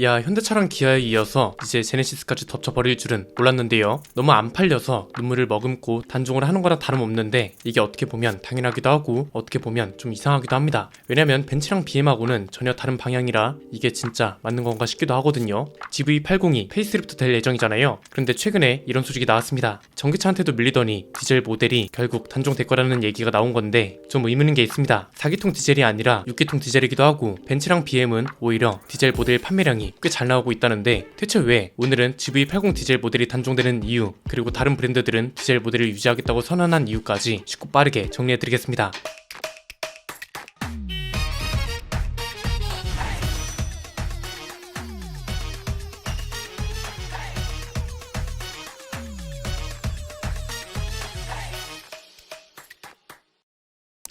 야, 현대차랑 기아에 이어서 이제 제네시스까지 덮쳐버릴 줄은 몰랐는데요. 너무 안 팔려서 눈물을 머금고 단종을 하는 거랑 다름없는데 이게 어떻게 보면 당연하기도 하고 어떻게 보면 좀 이상하기도 합니다. 왜냐면 벤츠랑 BM하고는 전혀 다른 방향이라 이게 진짜 맞는 건가 싶기도 하거든요. GV80이 페이스리프트 될 예정이잖아요. 그런데 최근에 이런 소식이 나왔습니다. 전기차한테도 밀리더니 디젤 모델이 결국 단종될 거라는 얘기가 나온 건데 좀 의문인 게 있습니다. 4기통 디젤이 아니라 6기통 디젤이기도 하고 벤츠랑 BM은 오히려 디젤 모델 판매량이 꽤 잘 나오고 있다는데 대체 왜 오늘은 GV80 디젤 모델이 단종되는 이유, 그리고 다른 브랜드들은 디젤 모델을 유지하겠다고 선언한 이유까지 쉽고 빠르게 정리해드리겠습니다.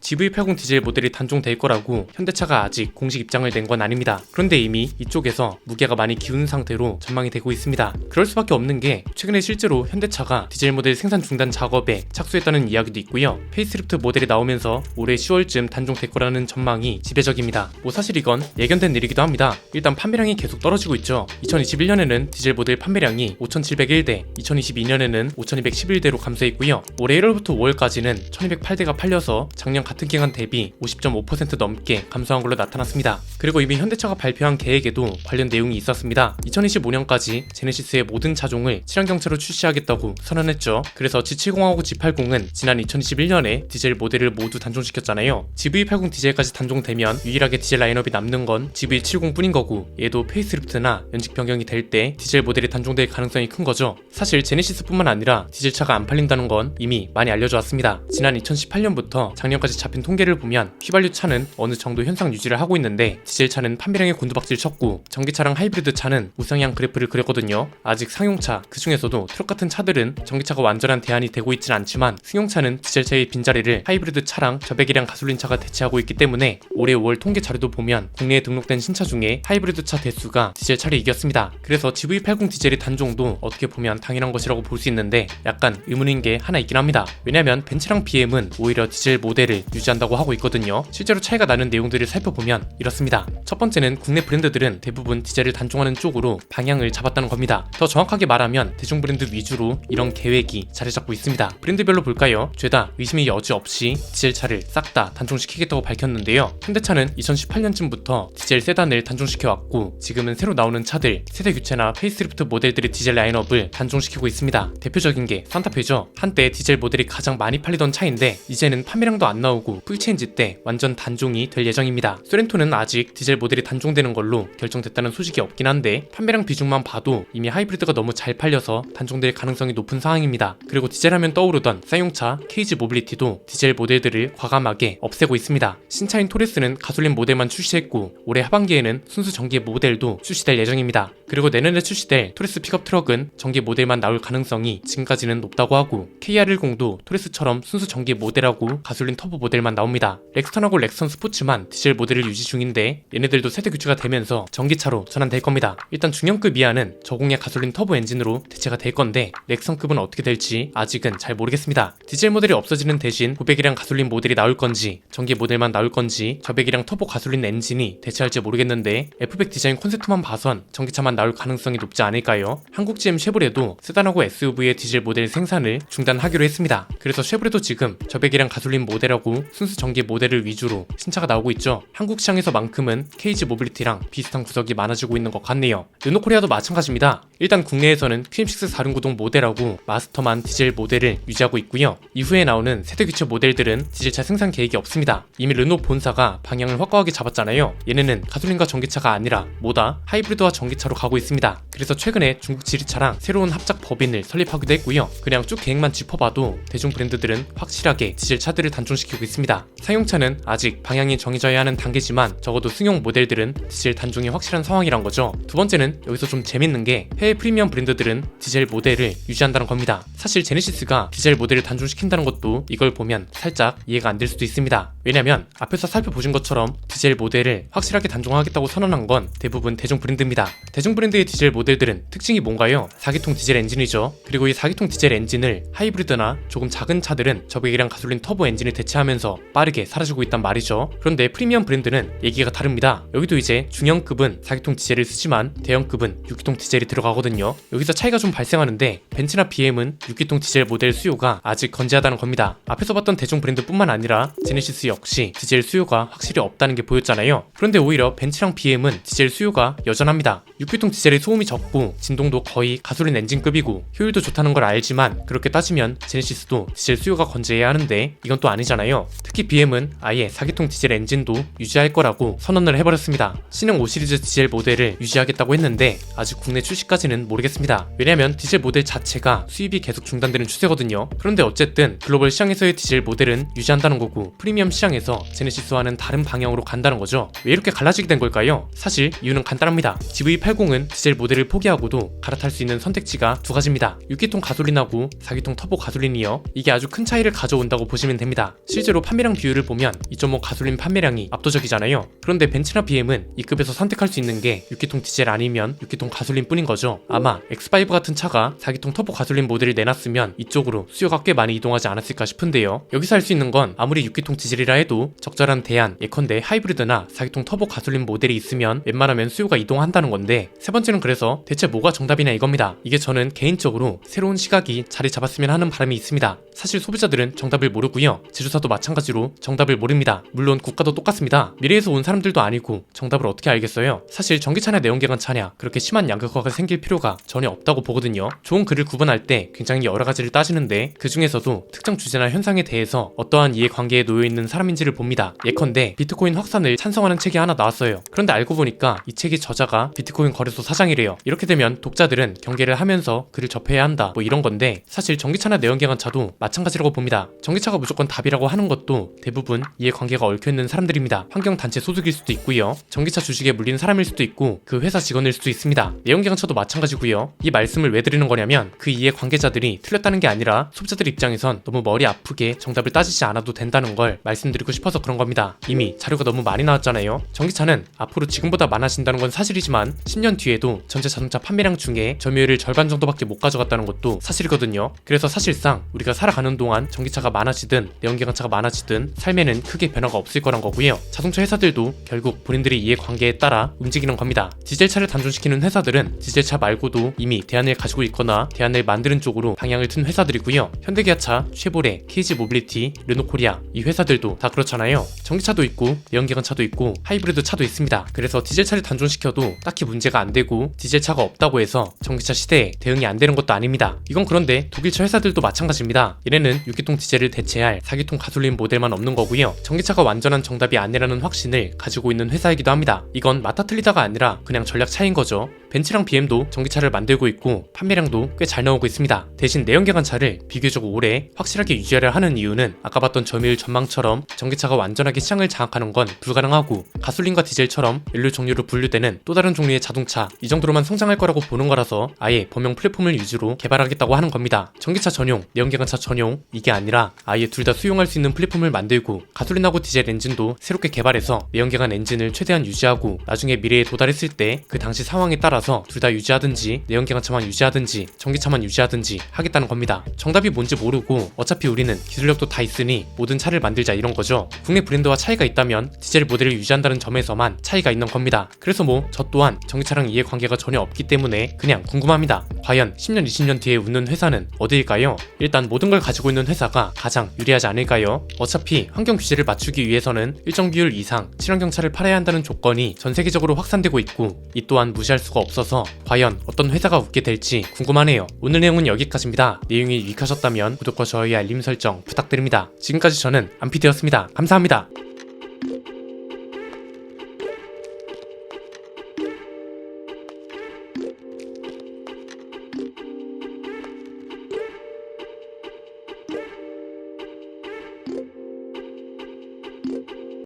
GV80 디젤 모델이 단종될 거라고 현대차가 아직 공식 입장을 낸 건 아닙니다. 그런데 이미 이쪽에서 무게가 많이 기운 상태로 전망이 되고 있습니다. 그럴 수밖에 없는 게 최근에 실제로 현대차가 디젤 모델 생산 중단 작업에 착수했다는 이야기도 있고요. 페이스리프트 모델이 나오면서 올해 10월쯤 단종될 거라는 전망이 지배적입니다. 사실 이건 예견된 일이기도 합니다. 일단 판매량이 계속 떨어지고 있죠. 2021년에는 디젤 모델 판매량이 5,701대, 2022년에는 5,211대로 감소했고요. 올해 1월부터 5월까지는 1,208대가 팔려서 작년 같은 기간 대비 50.5% 넘게 감소한 걸로 나타났습니다. 그리고 이미 현대차가 발표한 계획에도 관련 내용이 있었습니다. 2025년까지 제네시스의 모든 차종을 친환경차로 출시하겠다고 선언했죠. 그래서 G70하고 G80은 지난 2021년에 디젤 모델을 모두 단종시켰잖아요. GV80 디젤까지 단종되면 유일하게 디젤 라인업이 남는 건 GV70 뿐인 거고, 얘도 페이스리프트나 연식 변경이 될 때 디젤 모델이 단종될 가능성이 큰 거죠. 사실 제네시스뿐만 아니라 디젤차가 안 팔린다는 건 이미 많이 알려져 왔습니다. 지난 2018년부터 작년까지 잡힌 통계를 보면 휘발유 차는 어느 정도 현상 유지를 하고 있는데 디젤 차는 판매량에 곤두박질 쳤고 전기차랑 하이브리드 차는 우상향 그래프를 그렸거든요. 아직 상용차, 그 중에서도 트럭 같은 차들은 전기차가 완전한 대안이 되고 있진 않지만 승용차는 디젤차의 빈자리를 하이브리드 차랑 저배기량 가솔린 차가 대체하고 있기 때문에 올해 5월 통계 자료도 보면 국내에 등록된 신차 중에 하이브리드 차 대수가 디젤 차를 이겼습니다. 그래서 GV80 디젤의 단종도 어떻게 보면 당연한 것이라고 볼 수 있는데 약간 의문인 게 하나 있긴 합니다. 왜냐면 벤츠랑 BM은 오히려 디젤 모델을 유지한다고 하고 있거든요. 실제로 차이가 나는 내용들을 살펴보면 이렇습니다. 첫 번째는 국내 브랜드들은 대부분 디젤을 단종하는 쪽으로 방향을 잡았다는 겁니다. 더 정확하게 말하면 대중 브랜드 위주로 이런 계획이 자리 잡고 있습니다. 브랜드별로 볼까요? 죄다 의심의 여지 없이 디젤차를 싹 다 단종시키겠다고 밝혔는데요. 현대차는 2018년쯤부터 디젤 세단을 단종시켜왔고 지금은 새로 나오는 차들, 세대 교체나 페이스리프트 모델들의 디젤 라인업을 단종시키고 있습니다. 대표적인 게 산타페죠. 한때 디젤 모델이 가장 많이 팔리던 차인데 이제는 판매량도 안 나오고 풀체인지 때 완전 단종이 될 예정입니다. 소렌토는 아직 디젤 모델이 단종되는 걸로 결정됐다는 소식이 없긴 한데 판매량 비중만 봐도 이미 하이브리드가 너무 잘 팔려서 단종될 가능성이 높은 상황입니다. 그리고 디젤하면 떠오르던 쌍용차 KG 모빌리티도 디젤 모델들을 과감하게 없애고 있습니다. 신차인 토레스는 가솔린 모델만 출시했고 올해 하반기에는 순수 전기 모델도 출시될 예정입니다. 그리고 내년에 출시될 토레스 픽업 트럭은 전기 모델만 나올 가능성이 지금까지는 높다고 하고 KR10도 토레스처럼 순수 전기 모델하고 가솔린 터보 모델만 나옵니다. 렉스턴하고 렉선 스포츠만 디젤 모델을 유지 중인데 얘네들도 세대 교체가 되면서 전기차로 전환될 겁니다. 일단 중형급 이하는 저공해 가솔린 터보 엔진으로 대체가 될 건데 렉선급은 어떻게 될지 아직은 잘 모르겠습니다. 디젤 모델이 없어지는 대신 고배기량 가솔린 모델이 나올 건지 전기 모델만 나올 건지 저배기량 터보 가솔린 엔진이 대체할지 모르겠는데 F백 디자인 콘셉트만 봐선 전기차만 나올 가능성이 높지 않을까요? 한국 GM 쉐보레도 세단하고 SUV의 디젤 모델 생산을 중단하기로 했습니다. 그래서 쉐보레도 지금 저배기량 가솔린 모델하고 순수 전기 모델을 위주로 신차가 나오고 있죠. 한국 시장에서만큼은 KG 모빌리티랑 비슷한 구석이 많아지고 있는 것 같네요. 르노코리아도 마찬가지입니다. 일단 국내에서는 QM6 4륜구동 모델하고 마스터만 디젤 모델을 유지하고 있고요. 이후에 나오는 세대 교체 모델들은 디젤차 생산 계획이 없습니다. 이미 르노 본사가 방향을 확고하게 잡았잖아요. 얘네는 가솔린과 전기차가 아니라 뭐다? 하이브리드와 전기차로 가고 있습니다. 그래서 최근에 중국 지리차랑 새로운 합작 법인을 설립하기도 했고요. 그냥 쭉 계획만 짚어봐도 대중 브랜드들은 확실하게 디젤 차들을 단종시키고 있습니다. 상용차는 아직 방향이 정해져야 하는 단계지만 적어도 승용 모델들은 디젤 단종이 확실한 상황이란 거죠. 두 번째는 여기서 좀 재밌는 게 해외 해외 프리미엄 브랜드들은 디젤 모델을 유지한다는 겁니다. 사실 제네시스가 디젤 모델을 단종시킨다는 것도 이걸 보면 살짝 이해가 안 될 수도 있습니다. 왜냐면 앞에서 살펴보신 것처럼 디젤 모델을 확실하게 단종하겠다고 선언한 건 대부분 대중 브랜드입니다. 대중 브랜드의 디젤 모델들은 특징이 뭔가요? 4기통 디젤 엔진이죠. 그리고 이 4기통 디젤 엔진을 하이브리드나 조금 작은 차들은 저배기량 가솔린 터보 엔진을 대체하면서 빠르게 사라지고 있단 말이죠. 그런데 프리미엄 브랜드는 얘기가 다릅니다. 여기도 이제 중형급은 4기통 디젤을 쓰지만 대형급은 6기통 디젤이 들어가거든요. 여기서 차이가 좀 발생하는데 벤츠나 BM은 6기통 디젤 모델 수요가 아직 건재하다는 겁니다. 앞에서 봤던 대중 브랜드뿐만 아니라 제네시스 역시 디젤 수요가 확실히 없다는 게 보였잖아요. 그런데 오히려 벤츠랑 BM은 디젤 수요가 여전합니다. 6기통 디젤의 소음이 적고 진동도 거의 가솔린 엔진급이고 효율도 좋다는 걸 알지만 그렇게 따지면 제네시스도 디젤 수요가 건재해야 하는데 이건 또 아니잖아요. 특히 BM은 아예 4기통 디젤 엔진도 유지할 거라고 선언을 해버렸습니다. 신형 5 시리즈 디젤 모델을 유지하겠다고 했는데 아직 국내 출시까지는 모르겠습니다. 왜냐면 디젤 모델 자체가 수입이 계속 중단되는 추세거든요. 그런데 어쨌든 글로벌 시장에서의 디젤 모델은 유지한다는 거고 프리미엄 시장에서 제네시스와는 다른 방향으로 간다는 거죠. 왜 이렇게 갈라지게 된 걸까요? 사실 이유는 간단합니다. GV80은 디젤 모델을 포기하고도 갈아탈 수 있는 선택지가 두 가지입니다. 6기통 가솔린하고 4기통 터보 가솔린이요. 이게 아주 큰 차이를 가져온다고 보시면 됩니다. 실제로 판매량 비율을 보면 2.5 가솔린 판매량이 압도적이잖아요. 그런데 벤츠나 BM은 이 급에서 선택할 수 있는 게 6기통 디젤 아니면 6기통 가솔린 뿐인 거죠. 아마 X5 같은 차가 4기통 터보 가솔린 모델을 내놨으면 이쪽으로 수요가 꽤 많이 이동하지 않았을까 싶은데요. 여기서 할 수 있는 건 아무리 6기통 디젤이라 해도 적절한 대안, 예컨대 하이브리드나 4기통 터보 가솔린 모델이 있으면 웬만하면 수요가 이동한다는 건데, 세 번째는 그래서 대체 뭐가 정답이냐 이겁니다. 이게 저는 개인적으로 새로운 시각이 자리 잡았으면 하는 바람이 있습니다. 사실 소비자들은 정답을 모르고요. 제조사도 마찬가지로 정답을 모릅니다. 물론 국가도 똑같습니다. 미래에서 온 사람들도 아니고 정답을 어떻게 알겠어요? 사실 전기차냐 내연기관 차냐 그렇게 심한 양극화가 생길 필요가 전혀 없다고 보거든요. 좋은 글을 구분할 때 굉장히 여러 가지를 따지는데 그 중에서도 특정 주제나 현상에 대해서 어떠한 이해관계에 놓여있는 사람인지를 봅니다. 예컨대 비트코인 확산을 찬성하는 책이 하나 나왔어요. 그런데 알고 보니까 이 책의 저자가 비트코인 거래소 사장이래요. 이렇게 되면 독자들은 경계를 하면서 글을 접해야 한다 뭐 이런 건데, 사실 전기차나 내연기관 차도 마찬가지라고 봅니다. 전기차가 무조건 답이라고 하는 것도 대부분 이해관계가 얽혀있는 사람들입니다. 환경단체 소속일 수도 있고요. 전기차 주식에 물린 사람일 수도 있고 그 회사 직원일 수도 있습니다. 내연기관 차도 마찬가지고요. 이 말씀을 왜 드리는 거냐면 그 이해관계자들이 틀렸다는 게 아니라 소비자들 입장에선 너무 머리 아프게 정답을 따지지 않아도 된다는 걸 말씀드리고 싶어서 그런 겁니다. 이미 자료가 너무 많이 나왔잖아요. 전기차는 앞으로 지금보다 많아진다는 건 사실이지만 10년 뒤에도 전체 자동차 판매량 중에 점유율을 절반 정도밖에 못 가져갔다는 것도 사실이거든요. 그래서 사실상 우리가 살아가는 동안 전기차가 많아지든 내연기관차가 많아지든 삶에는 크게 변화가 없을 거란 거고요. 자동차 회사들도 결국 본인들의 이해관계에 따라 움직이는 겁니다. 디젤차를 단종시키는 회사들은 디젤차 말고도 이미 대안을 가지고 있거나 대안을 만드는 쪽으로 방향을 튼 회사들이고요. 현대기아차, 쉐보레, KG 모빌리티, 르노코리아 이 회사들도 다 그렇잖아요. 전기차도 있고 내연기관차도 있고 하이브리드 차도 있습니다. 그래서 디젤차를 단종시켜도 딱히 문제가 안 되고 디젤차가 없다고 해서 전기차 시대에 대응이 안 되는 것도 아닙니다. 이건 그런데 독일차 회사들도 마찬가지입니다. 얘네는 6기통 디젤을 대체할 4기통 가솔린 모델만 없는 거고요. 전기차가 완전한 정답이 아니라는 확신을 가지고 있는 회사이기도 합니다. 이건 맞다 틀리다가 아니라 그냥 전략 차이인 거죠. 벤츠랑 BM도 전기차를 만들고 있고 판매량도 꽤 잘 나오고 있습니다. 대신 내연기관차를 비교적 오래 확실하게 유지하려 하는 이유는 아까 봤던 점유율 전망처럼 전기차가 완전하게 시장을 장악하는 건 불가능하고 가솔린과 디젤처럼 연료 종류로 분류되는 또 다른 종류의 자동차 이 정도로만 성장할 거라고 보는 거라서 아예 범용 플랫폼을 위주로 개발하겠다고 하는 겁니다. 전기차 전용, 내연기관차 전용 이게 아니라 아예 둘 다 수용할 수 있는 플랫폼을 만들고 가솔린하고 디젤 엔진도 새롭게 개발해서 내연기관 엔진을 최대한 유지하고 나중에 미래에 도달했을 때 그 당시 상황에 따라서 둘 다 유지하든지 내연기관차만 유지하든지 전기차만 유지하든지 하겠다는 겁니다. 정답이 뭔지 모르고 어차피 우리는 기술력도 다 있으니 모든 차를 만들자 이런 거죠. 국내 브랜드와 차이가 있다면 디젤 모델을 유지한다는 점에서만 차이가 있는 겁니다. 그래서 뭐 저 또한 전기차랑 이해관계가 전혀 없기 때문에 그냥 궁금합니다. 과연 10년 20년 뒤에 웃는 회사는 어디일까요? 일단 모든 걸 가지고 있는 회사가 가장 유리하지 않을까요? 어차피 환경 규제를 맞추기 위해서는 일정 비율 이상 친환경차를 팔아야 한다는 조건이 전 세계적으로 확산되고 있고 이 또한 무시할 수가 없어서 과연 어떤 회사가 웃게 될지 궁금하네요. 오늘 내용은 여기까지입니다. 내용이 유익하셨다면 구독과 좋아요 알림 설정 부탁드립니다. 지금까지 저는 안피디였습니다. 감사합니다.